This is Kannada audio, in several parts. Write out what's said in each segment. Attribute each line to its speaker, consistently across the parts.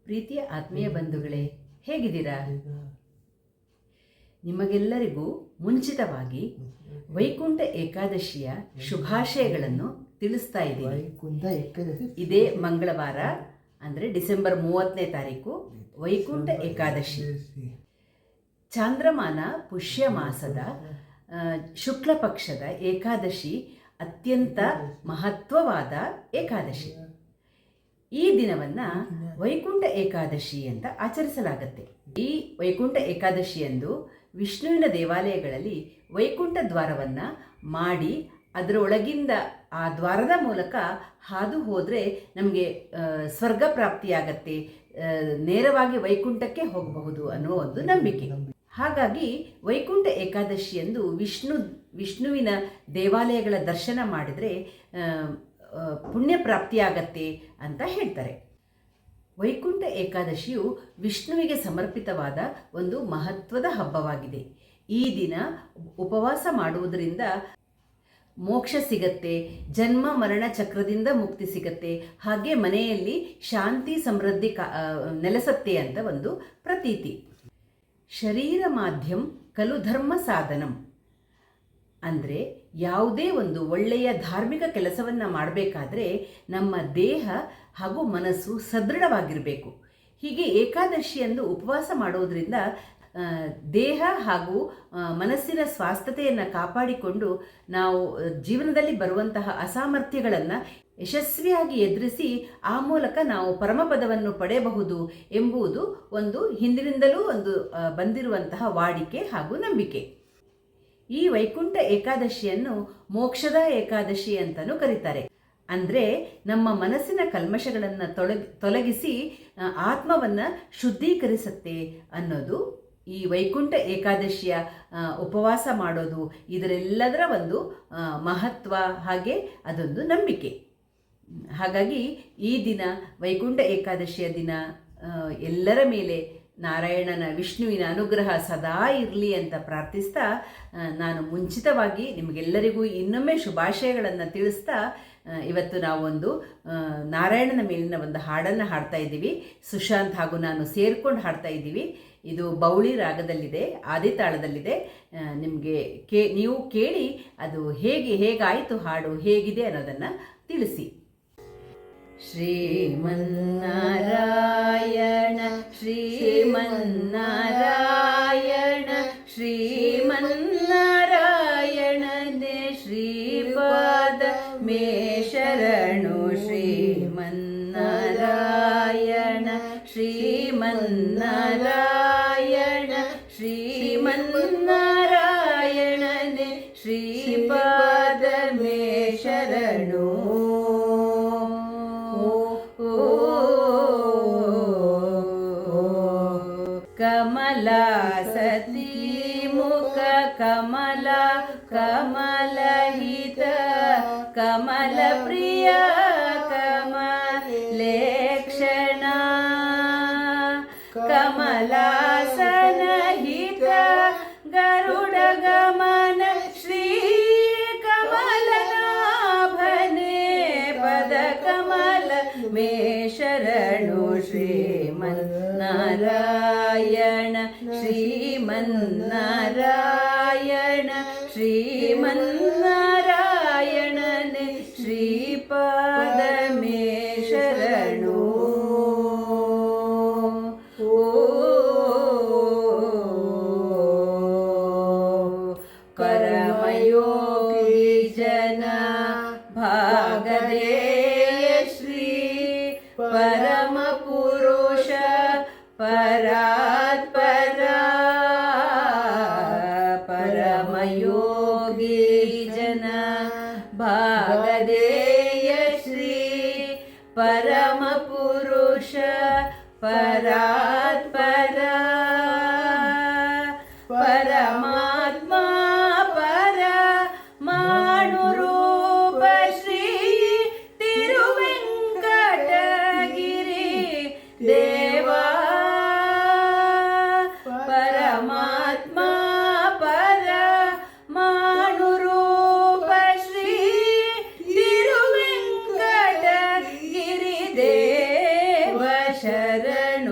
Speaker 1: ಪ್ರೀತಿಯ ಆತ್ಮೀಯ ಬಂಧುಗಳೇ, ಹೇಗಿದ್ದೀರಾ? ನಿಮಗೆಲ್ಲರಿಗೂ ಮುಂಚಿತವಾಗಿ ವೈಕುಂಠ ಏಕಾದಶಿಯ ಶುಭಾಶಯಗಳನ್ನು ತಿಳಿಸ್ತಾ ಇದ್ದೀನಿ. ಇದೇ ಮಂಗಳವಾರ ಅಂದರೆ ಡಿಸೆಂಬರ್ 30ನೇ ತಾರೀಕು ವೈಕುಂಠ ಏಕಾದಶಿ. ಚಾಂದ್ರಮಾನ ಪುಷ್ಯ ಮಾಸದ ಶುಕ್ಲ ಪಕ್ಷದ ಏಕಾದಶಿ ಅತ್ಯಂತ ಮಹತ್ವವಾದ ಏಕಾದಶಿ. ಈ ದಿನವನ್ನು ವೈಕುಂಠ ಏಕಾದಶಿ ಅಂತ ಆಚರಿಸಲಾಗುತ್ತೆ. ಈ ವೈಕುಂಠ ಏಕಾದಶಿಯಂದು ವಿಷ್ಣುವಿನ ದೇವಾಲಯಗಳಲ್ಲಿ ವೈಕುಂಠ ದ್ವಾರವನ್ನು ಮಾಡಿ ಅದರೊಳಗಿಂದ ಆ ದ್ವಾರದ ಮೂಲಕ ಹಾದು ಹೋದರೆ ನಮಗೆ ಸ್ವರ್ಗ ಪ್ರಾಪ್ತಿಯಾಗತ್ತೆ, ನೇರವಾಗಿ ವೈಕುಂಠಕ್ಕೆ ಹೋಗಬಹುದು ಅನ್ನೋ ಒಂದು ನಂಬಿಕೆ. ಹಾಗಾಗಿ ವೈಕುಂಠ ಏಕಾದಶಿಯಂದು ವಿಷ್ಣುವಿನ ದೇವಾಲಯಗಳ ದರ್ಶನ ಮಾಡಿದರೆ ಪುಣ್ಯ ಪ್ರಾಪ್ತಿಯಾಗತ್ತೆ ಅಂತ ಹೇಳ್ತಾರೆ. ವೈಕುಂಠ ಏಕಾದಶಿಯು ವಿಷ್ಣುವಿಗೆ ಸಮರ್ಪಿತವಾದ ಒಂದು ಮಹತ್ವದ ಹಬ್ಬವಾಗಿದೆ. ಈ ದಿನ ಉಪವಾಸ ಮಾಡುವುದರಿಂದ ಮೋಕ್ಷ ಸಿಗತ್ತೆ, ಜನ್ಮ ಮರಣ ಚಕ್ರದಿಂದ ಮುಕ್ತಿ ಸಿಗತ್ತೆ, ಹಾಗೆ ಮನೆಯಲ್ಲಿ ಶಾಂತಿ ಸಮೃದ್ಧಿ ನೆಲೆಸತ್ತೆ ಅಂತ ಒಂದು ಪ್ರತೀತಿ. ಶರೀರ ಮಾಧ್ಯಂ ಖಲು ಧರ್ಮ ಸಾಧನಂ ಅಂದರೆ ಯಾವುದೇ ಒಂದು ಒಳ್ಳೆಯ ಧಾರ್ಮಿಕ ಕೆಲಸವನ್ನು ಮಾಡಬೇಕಾದ್ರೆ ನಮ್ಮ ದೇಹ ಹಾಗೂ ಮನಸ್ಸು ಸದೃಢವಾಗಿರಬೇಕು. ಹೀಗೆ ಏಕಾದಶಿಯಂದು ಉಪವಾಸ ಮಾಡೋದರಿಂದ ದೇಹ ಹಾಗೂ ಮನಸ್ಸಿನ ಸ್ವಾಸ್ಥ್ಯತೆಯನ್ನು ಕಾಪಾಡಿಕೊಂಡು ನಾವು ಜೀವನದಲ್ಲಿ ಬರುವಂತಹ ಅಸಾಮರ್ಥ್ಯಗಳನ್ನು ಯಶಸ್ವಿಯಾಗಿ ಎದುರಿಸಿ ಆ ಮೂಲಕ ನಾವು ಪರಮಪದವನ್ನು ಪಡೆಯಬಹುದು ಎಂಬುದು ಒಂದು ಹಿಂದಿನಿಂದಲೂ ಒಂದು ಬಂದಿರುವಂತಹ ವಾಡಿಕೆ ಹಾಗೂ ನಂಬಿಕೆ. ಈ ವೈಕುಂಠ ಏಕಾದಶಿಯನ್ನು ಮೋಕ್ಷದ ಏಕಾದಶಿ ಅಂತಲೂ ಕರೀತಾರೆ. ಅಂದರೆ ನಮ್ಮ ಮನಸ್ಸಿನ ಕಲ್ಮಶಗಳನ್ನು ತೊಲಗಿಸಿ ಆತ್ಮವನ್ನು ಶುದ್ಧೀಕರಿಸುತ್ತೆ ಅನ್ನೋದು ಈ ವೈಕುಂಠ ಏಕಾದಶಿಯ ಉಪವಾಸ ಮಾಡೋದು, ಇದರೆಲ್ಲದರ ಒಂದು ಮಹತ್ವ, ಹಾಗೆ ಅದೊಂದು ನಂಬಿಕೆ. ಹಾಗಾಗಿ ಈ ದಿನ ವೈಕುಂಠ ಏಕಾದಶಿಯ ದಿನ ಎಲ್ಲರ ಮೇಲೆ ನಾರಾಯಣನ ವಿಷ್ಣುವಿನ ಅನುಗ್ರಹ ಸದಾ ಇರಲಿ ಅಂತ ಪ್ರಾರ್ಥಿಸ್ತಾ, ನಾನು ಮುಂಚಿತವಾಗಿ ನಿಮಗೆಲ್ಲರಿಗೂ ಇನ್ನೊಮ್ಮೆ ಶುಭಾಶಯಗಳನ್ನು ತಿಳಿಸ್ತಾ, ಇವತ್ತು ನಾವೊಂದು ನಾರಾಯಣನ ಮೇಲಿನ ಒಂದು ಹಾಡನ್ನು ಹಾಡ್ತಾ ಇದ್ದೀವಿ. ಸುಶಾಂತ್ ಹಾಗೂ ನಾನು ಸೇರ್ಕೊಂಡು ಹಾಡ್ತಾ ಇದ್ದೀವಿ. ಇದು ಬೌಳಿ ರಾಗದಲ್ಲಿದೆ, ಆದಿತಾಳದಲ್ಲಿದೆ. ನಿಮಗೆ ನೀವು ಕೇಳಿ ಅದು ಹೇಗಾಯಿತು, ಹಾಡು ಹೇಗಿದೆ ಅನ್ನೋದನ್ನು ತಿಳಿಸಿ. ಶ್ರೀಮನ್ನಾರಾಯಣ ಶ್ರೀಮನ್ನಾರಾಯಣ ಶ್ರೀಮನ್ನಾರಾಯಣನೇ ಶ್ರೀಪಾದ ಮೇ ಶರಣು. ಶ್ರೀಮನ್ನಾರಾಯಣ ಶ್ರೀಮನ್ನಾರಾಯಣ ಶ್ರೀಮನ್ನಾರಾಯಣನೇ ಶ್ರೀಪಾದ ಮೇ ಶರಣು. ಕಮಲಾ ಸತಿ ಮುಖ ಕಮಲ ಕಮಲಹಿತ ಕಮಲ ಪ್ರಿಯ ಕಮಲೇಕ್ಷಣ ಕಮಲಾಸನಹಿತ ಗರುಡ ಗಮನ ಶ್ರೀ ಕಮಲನಾಭನೇ ಪದ ಕಮಲ ಮೇ ಶರಣು. ಶ್ರೀಮನ್ನಾರಾಯಣ ಶ್ರೀಮನ್ನಾರಾಯಣ ಶ್ರೀಮನ್ನಾರಾಯಣನೇ ಶ್ರೀಪಾದ ಮೇ ಶರಣು. ಪರಮಯೋಗಿ ಜನ ಭಾಗದೇಯ ಶ್ರೀ ಪರಮ ಪುರುಷ ಪರಾತ್ಪರ ಪರಮಯೋಗಿ ಜನ ಭಾಗದೇಯ ಶ್ರೀ ಪರಮ ಪುರುಷ ಪರಾತ್ಪರ ಪರಮಾತ್ಮ ಪರಮಾಣು ರೂಪ ಶ್ರೀ ತಿರುವೆಂಕಟಗಿರಿ ದೇವ ಪರಮಾತ್ಮ ಪರಮಾಣು ರೂಪ ಶ್ರೀ ತಿರುವೆಂಕಟಗಿರಿ ದೇವ ಶರಣ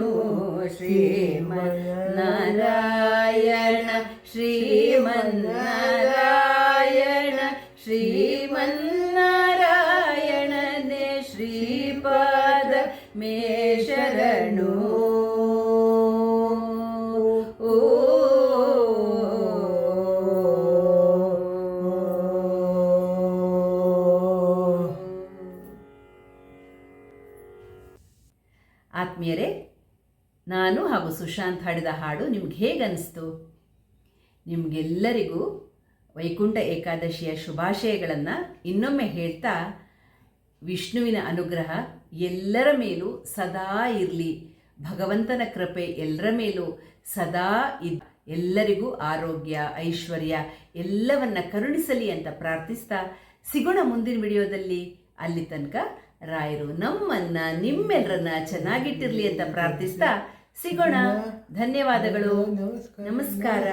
Speaker 1: ಶ್ರೀಮನ್ನಾರಾಯಣ ಶ್ರೀಮನ್ನಾರಾಯಣ ಶ್ರೀಮನ್ನಾರಾಯಣನೇ ಶ್ರೀಪಾದ ಮೇ ಶರಣು. ಆತ್ಮೀಯರೇ, ನಾನು ಹಾಗೂ ಸುಶಾಂತ್ ಹಾಡಿದ ಹಾಡು ನಿಮ್ಗೆ ಹೇಗನ್ನಿಸ್ತು? ನಿಮಗೆಲ್ಲರಿಗೂ ವೈಕುಂಠ ಏಕಾದಶಿಯ ಶುಭಾಶಯಗಳನ್ನು ಇನ್ನೊಮ್ಮೆ ಹೇಳ್ತಾ, ವಿಷ್ಣುವಿನ ಅನುಗ್ರಹ ಎಲ್ಲರ ಮೇಲೂ ಸದಾ ಇರಲಿ, ಭಗವಂತನ ಕೃಪೆ ಎಲ್ಲರ ಮೇಲೂ ಸದಾ ಎಲ್ಲರಿಗೂ ಆರೋಗ್ಯ ಐಶ್ವರ್ಯ ಎಲ್ಲವನ್ನ ಕರುಣಿಸಲಿ ಅಂತ ಪ್ರಾರ್ಥಿಸ್ತಾ ಸಿಗೋಣ ಮುಂದಿನ ವಿಡಿಯೋದಲ್ಲಿ. ಅಲ್ಲಿ ತನಕ ರಾಯರು ನಮ್ಮನ್ನ ನಿಮ್ಮೆಲ್ಲರನ್ನ ಚೆನ್ನಾಗಿಟ್ಟಿರ್ಲಿ ಅಂತ ಪ್ರಾರ್ಥಿಸ್ತಾ ಸಿಗೋಣ. ಧನ್ಯವಾದಗಳು. ನಮಸ್ಕಾರ.